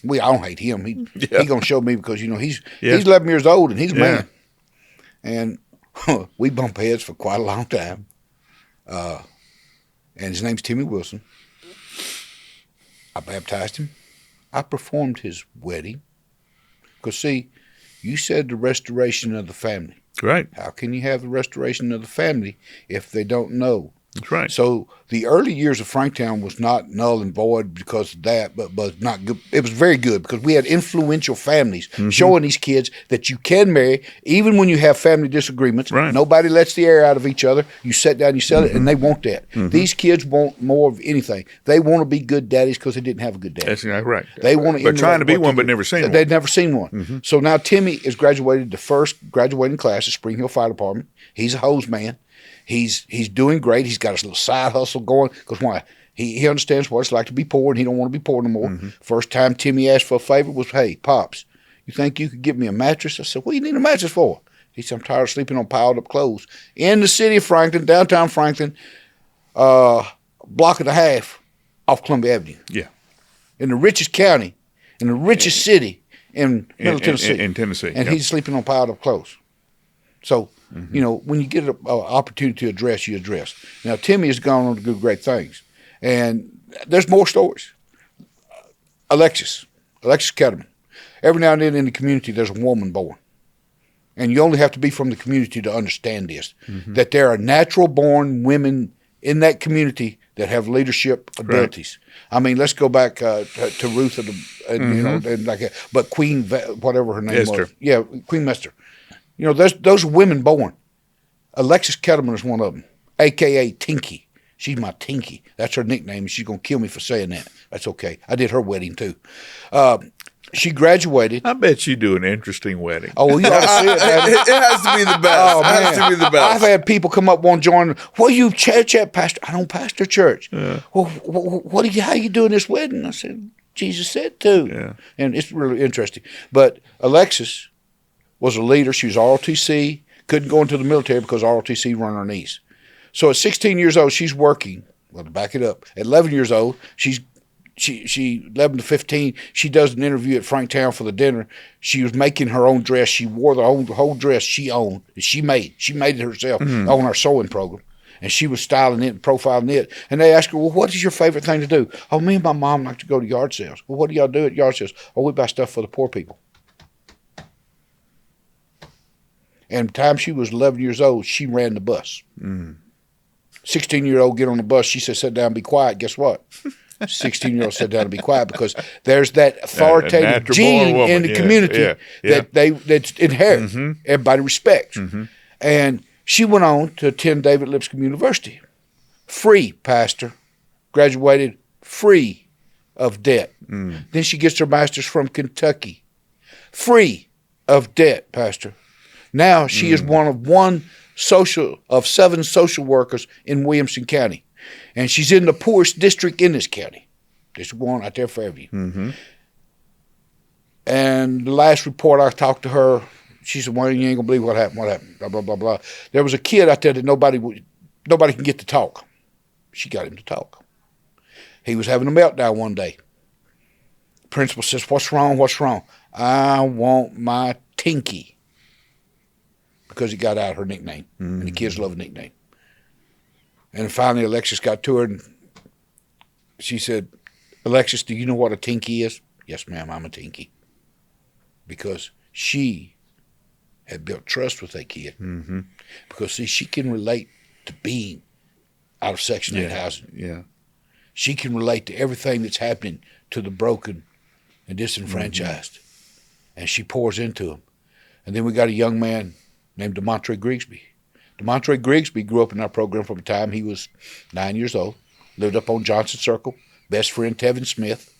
I don't hate him. He going to show me because, he's 11 years old and he's a man. And we bump heads for quite a long time. And his name's Timmy Wilson. I baptized him. I performed his wedding. Because, see, you said the restoration of the family. Right. How can you have the restoration of the family if they don't know That's right. So the early years of Franktown was not null and void because of that, but not good. It was very good because we had influential families showing these kids that you can marry even when you have family disagreements. Right. Nobody lets the air out of each other. You sit down, you sell it, and they want that. These kids want more of anything. They want to be good daddies because they didn't have a good dad. That's right. They want to, but trying to be one, but never seen one. They'd never seen one. So now Timmy is graduated the first graduating class at Spring Hill Fire Department. He's a hose man. He's doing great. He's got his little side hustle going because why? He understands what it's like to be poor, and he don't want to be poor no more. First time Timmy asked for a favor was, "Hey, Pops, you think you could give me a mattress?" I said, "What do you need a mattress for?" He said, "I'm tired of sleeping on piled up clothes." In the city of Franklin, downtown Franklin, block and a half off Columbia Avenue. Yeah. In the richest county, in the richest city in Middle Tennessee. In Tennessee. And he's sleeping on piled up clothes. So, when you get an opportunity to address, you address. Now, Timmy has gone on to do great things. And there's more stories. Alexis Ketterman. Every now and then in the community, there's a woman born. And you only have to be from the community to understand this, that there are natural-born women in that community that have leadership abilities. Right. I mean, let's go back to Ruth, but Queen, whatever her name Esther. was. Yeah, Queen Esther. Those are women born. Alexis Ketterman is one of them, a.k.a. Tinky. She's my Tinky. That's her nickname. She's going to kill me for saying that. That's okay. I did her wedding, too. She graduated. I bet you do an interesting wedding. Oh, well, you ought to see it, man. It has to be the best. Oh, man. It has to be the best. I've had people come up, want to join. Well, you church at pastor? I don't pastor church. Yeah. Well, how you doing this wedding? I said, Jesus said to. Yeah. And it's really interesting. But Alexis was a leader. She was ROTC. Couldn't go into the military because ROTC run her knees. So at 16 years old, she's working. Well, to back it up, at 11 years old, she 11 to 15, she does an interview at Franktown for the dinner. She was making her own dress. She wore the whole dress she owned. She made it herself on our sewing program. And she was styling it and profiling it. And they asked her, well, what is your favorite thing to do? Oh, me and my mom like to go to yard sales. Well, what do y'all do at yard sales? Oh, we buy stuff for the poor people. And the time she was 11 years old, she ran the bus. 16-year-old get on the bus. She said, sit down and be quiet. Guess what? 16-year-old sat down and be quiet because there's that authoritative gene in the community that's inherent. Everybody respects. And she went on to attend David Lipscomb University. Free, pastor. Graduated free of debt. Then she gets her master's from Kentucky. Free of debt, pastor. Now she is one of 7 social workers in Williamson County. And she's in the poorest district in this county. District 1 out there, Fairview. And the last report I talked to her, she said, well, you ain't going to believe what happened, blah, blah, blah, blah. There was a kid out there that nobody can get to talk. She got him to talk. He was having a meltdown one day. Principal says, what's wrong? I want my Tinky. Because he got out her nickname. And the kids love a nickname. And finally, Alexis got to her, and she said, Alexis, do you know what a Tinky is? Yes, ma'am, I'm a Tinky. Because she had built trust with that kid. Because, see, she can relate to being out of Section 8 housing. Yeah. She can relate to everything that's happening to the broken and disenfranchised. And she pours into them. And then we got a young man named DeMontre Grigsby. DeMontre Grigsby grew up in our program from the time he was 9 years old, lived up on Johnson Circle, best friend Tevin Smith.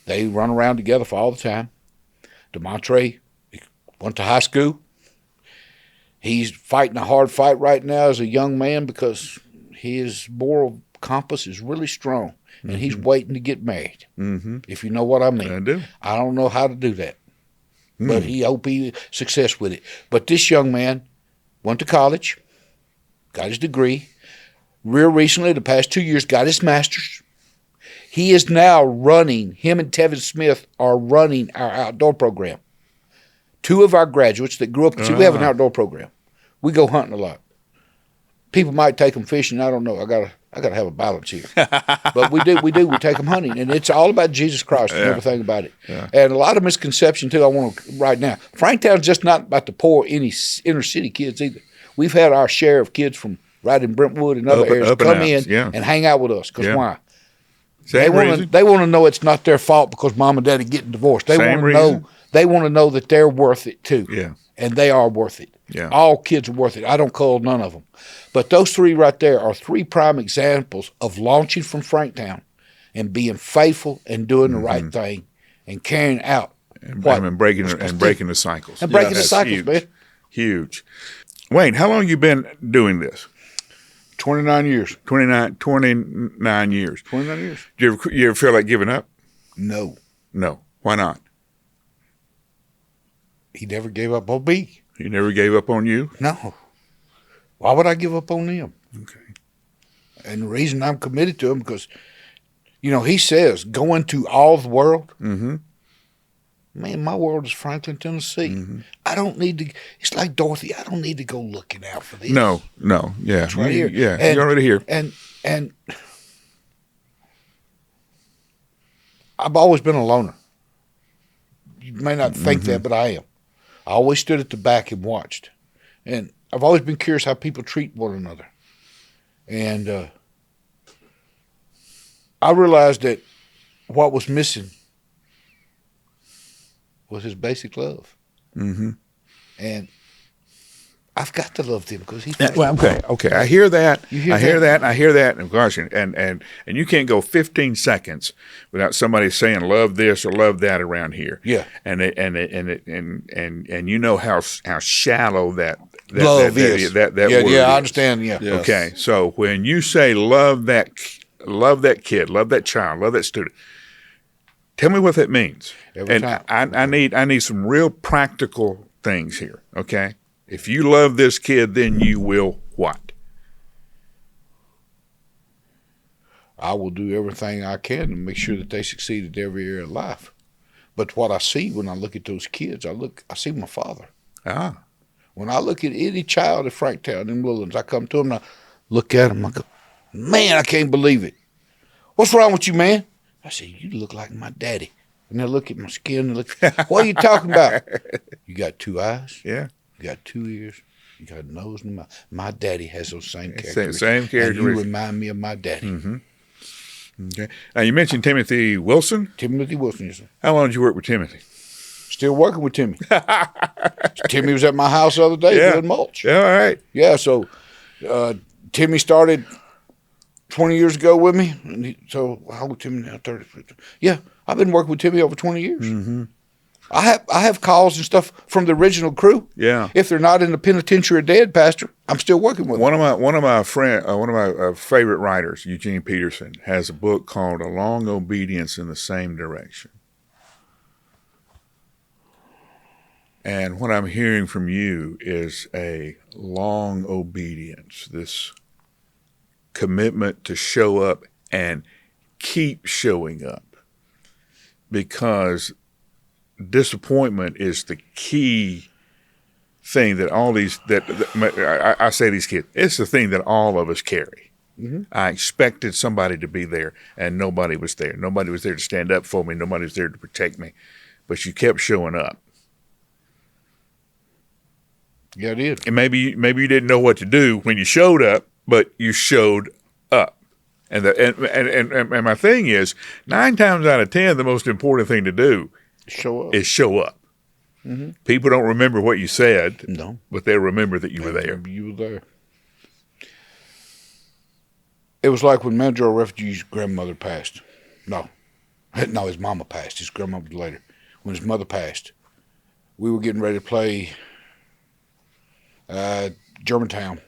They run around together for all the time. DeMontre went to high school. He's fighting a hard fight right now as a young man because his moral compass is really strong, and he's waiting to get married, if you know what I mean. I do. I don't know how to do that. But he hope he success with it. But this young man went to college, got his degree. Real recently, the past 2 years, got his master's. He is now running, him and Tevin Smith are running our outdoor program. 2 of our graduates that grew up, see, we have an outdoor program. We go hunting a lot. People might take them fishing. I don't know. I gotta have a balance here. But we do. We take them hunting, and it's all about Jesus Christ and everything about it. Yeah. And a lot of misconception too. I want to right now. Franktown's just not about the poor inner city kids either. We've had our share of kids from right in Brentwood and other areas, up and come outs, in yeah. and hang out with us. Because Yeah. why? Same reason. They want to know it's not their fault because mom and daddy getting divorced. They Same want to know. reason. They want to know that they're worth it too. Yeah. And they are worth it. Yeah. All kids are worth it. I don't call none of them. But those three right there are three prime examples of launching from Franktown and being faithful and doing the right thing and carrying out And breaking the cycles. and breaking the That's cycles, huge. man. Huge. Wayne, how long you been doing this? 29 years. 29 years. 29 years. You ever feel like giving up? No. No. Why not? He never gave up on me. He never gave up on you? No. Why would I give up on them? Okay. And the reason I'm committed to him because, he says, go into all the world. Mm-hmm. Man, my world is Franklin, Tennessee. Mm-hmm. I don't need to. It's like Dorothy. I don't need to go looking out for this. No. Yeah. It's right here. Yeah. And- you're already here. And I've always been a loner. You may not think that, but I am. I always stood at the back and watched. And I've always been curious how people treat one another. And I realized that what was missing was his basic love. Mm-hmm. And I've got to love them because he. Well, okay. I hear that. You hear that? I hear that. And gosh, and you can't go 15 seconds without somebody saying "love this" or "love that" around here. Yeah. And you know how shallow that Love is. That yeah, word yeah, I is. understand. Yeah. Yes. Okay, so when you say love that kid, love that child, love that student, tell me what that means. Every and time. I need some real practical things here. Okay, if you love this kid, then you will what? I will do everything I can to make sure that they succeed at every area of life. But what I see when I look at those kids, I see my father. Ah, When I look at any child at Franktown, them little ones, I come to them and I look at them. I go, man, I can't believe it. What's wrong with you, man? I say, you look like my daddy. And they look at my skin and look, what are you talking about? You got two eyes. yeah. You got two ears. You got a nose and a mouth. My daddy has those same characteristics. Same And characteristics. you remind me of my daddy. Mm-hmm. Okay. Now you mentioned Timothy Wilson. Timothy Wilson, yes, sir. How long did you work with Timothy? Still working with Timmy. Timmy was at my house the other day Yeah. doing mulch. Yeah, all right. Yeah, so Timmy started 20 years ago with me. And so how old is Timmy now? 30. Yeah, I've been working with Timmy over 20 years. Mm-hmm. I have calls and stuff from the original crew. Yeah. If they're not in the penitentiary or dead, Pastor, I'm still working with them. One of my favorite writers, Eugene Peterson, has a book called "A Long Obedience in the Same Direction." And what I'm hearing from you is a long obedience, this commitment to show up and keep showing up, because disappointment is the key thing that I say these kids, it's the thing that all of us carry. Mm-hmm. I expected somebody to be there, and nobody was there. Nobody was there to stand up for me. Nobody was there to protect me. But you kept showing up. Yeah, it is. And maybe you didn't know what to do when you showed up, but you showed up. And my thing is, 9 times out of 10, the most important thing to do Show up. is show up. Mm-hmm. People don't remember what you said, No. but they remember that you were there. You were there. It was like when Mandrell Refugee's grandmother passed. No, his mama passed. His grandmother later. When his mother passed, we were getting ready to play Germantown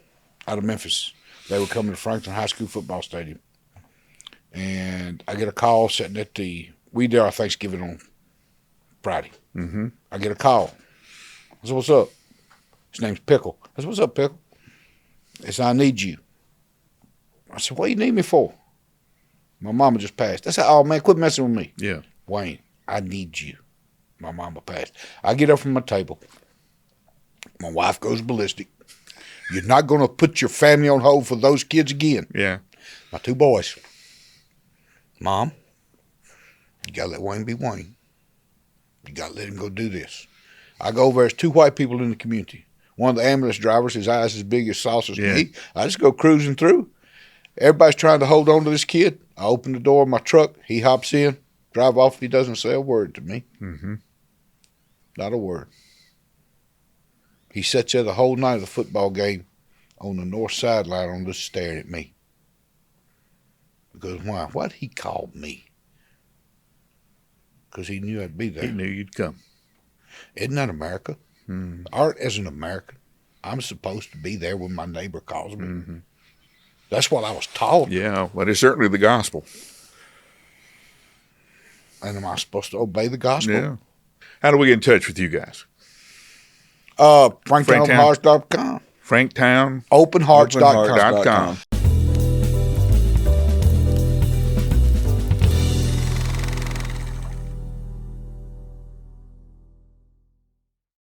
out of Memphis. They were coming to Franktown High School football stadium. And I get a call sitting at we did our Thanksgiving on Friday. Mm-hmm. I get a call. I said, what's up? His name's Pickle. I said, what's up, Pickle? He said, I need you. I said, what do you need me for? My mama just passed. I said, oh, man, quit messing with me. Yeah. Wayne, I need you. My mama passed. I get up from my table. My wife goes ballistic. You're not going to put your family on hold for those kids again. Yeah. My 2 boys. Mom, you got to let Wayne be Wayne. You got to let him go do this. I go over, there's 2 white people in the community. one of the ambulance drivers, his eyes as big as saucers to me. I just go cruising through. Everybody's trying to hold on to this kid. I open the door of my truck. He hops in, drive off. He doesn't say a word to me. Mm-hmm. Not a word. He sits there the whole night of the football game on the north sideline on just staring at me. Because why? What he called me? Because he knew I'd be there. He knew you'd come. Isn't that America? Art isn't American. I'm supposed to be there when my neighbor calls me. Mm-hmm. That's what I was taught. Yeah, but it's certainly the gospel. And am I supposed to obey the gospel? Yeah. How do we get in touch with you guys? FranktownOpenHearts.com. Franktown Openhearts.com.